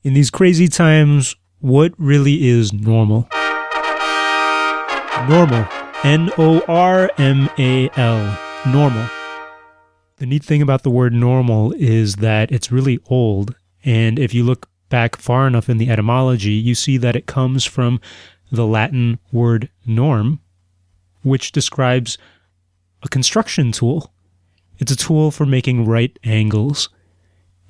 In these crazy times, what really is normal? Normal. Normal. Normal. The neat thing about the word normal is that it's really old, and if you look back far enough in the etymology, you see that it comes from the Latin word norm, which describes a construction tool. It's a tool for making right angles.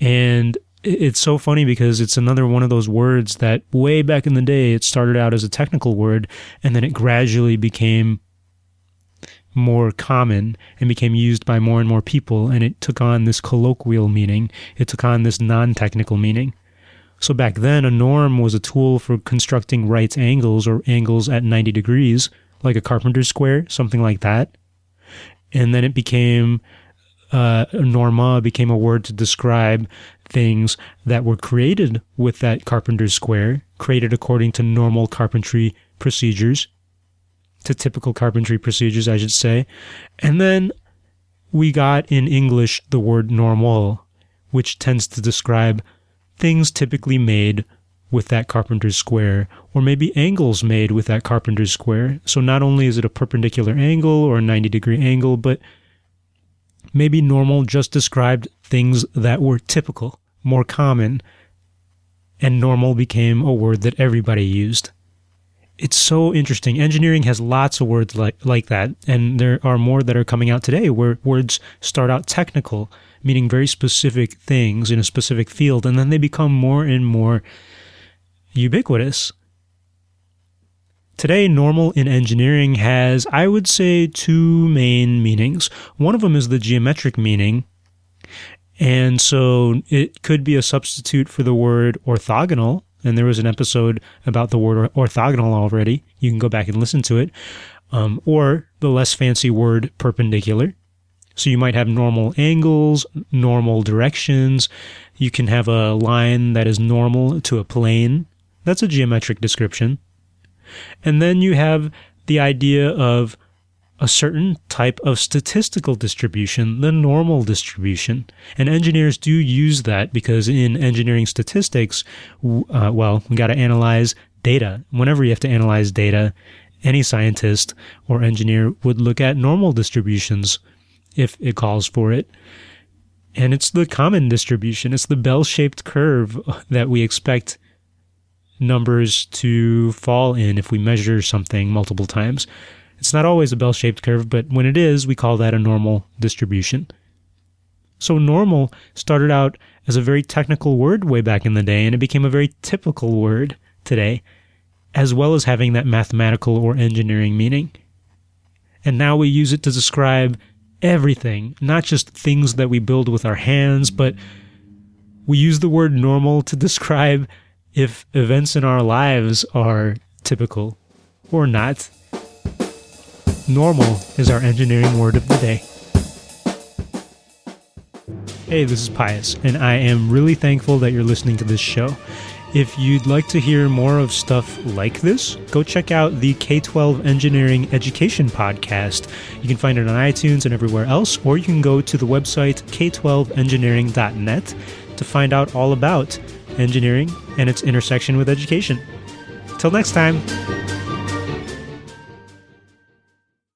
And it's so funny because it's another one of those words that way back in the day, it started out as a technical word, and then it gradually became more common and became used by more and more people, and it took on this colloquial meaning. It took on this non-technical meaning. So back then, a norm was a tool for constructing right angles or angles at 90 degrees, like a carpenter's square, something like that. And then it became, norma became a word to describe things that were created with that carpenter's square, created according to normal carpentry procedures, to typical carpentry procedures, I should say. And then we got in English the word normal, which tends to describe things typically made with that carpenter's square, or maybe angles made with that carpenter's square. So not only is it a perpendicular angle or a 90-degree angle, but maybe normal just described things that were typical, more common, and normal became a word that everybody used. It's so interesting. Engineering has lots of words like that, and there are more that are coming out today where words start out technical, meaning very specific things in a specific field, and then they become more and more ubiquitous. Today, normal in engineering has, I would say, two main meanings. One of them is the geometric meaning, and so it could be a substitute for the word orthogonal, and there was an episode about the word orthogonal already. You can go back and listen to it. Or the less fancy word perpendicular. So you might have normal angles, normal directions. You can have a line that is normal to a plane. That's a geometric description. And then you have the idea of a certain type of statistical distribution, the normal distribution. And engineers do use that because in engineering statistics, we got to analyze data. Whenever you have to analyze data, any scientist or engineer would look at normal distributions if it calls for it. And it's the common distribution. It's the bell-shaped curve that we expect numbers to fall in if we measure something multiple times. It's not always a bell-shaped curve, but when it is, we call that a normal distribution. So normal started out as a very technical word way back in the day, and it became a very typical word today, as well as having that mathematical or engineering meaning. And now we use it to describe everything, not just things that we build with our hands, but we use the word normal to describe if events in our lives are typical or not. Normal is our engineering word of the day. Hey, this is Pius, and I am really thankful that you're listening to this show. If you'd like to hear more of stuff like this, go check out the K-12 Engineering Education Podcast. You can find it on iTunes and everywhere else, or you can go to the website k12engineering.net to find out all about engineering and its intersection with education. Till next time.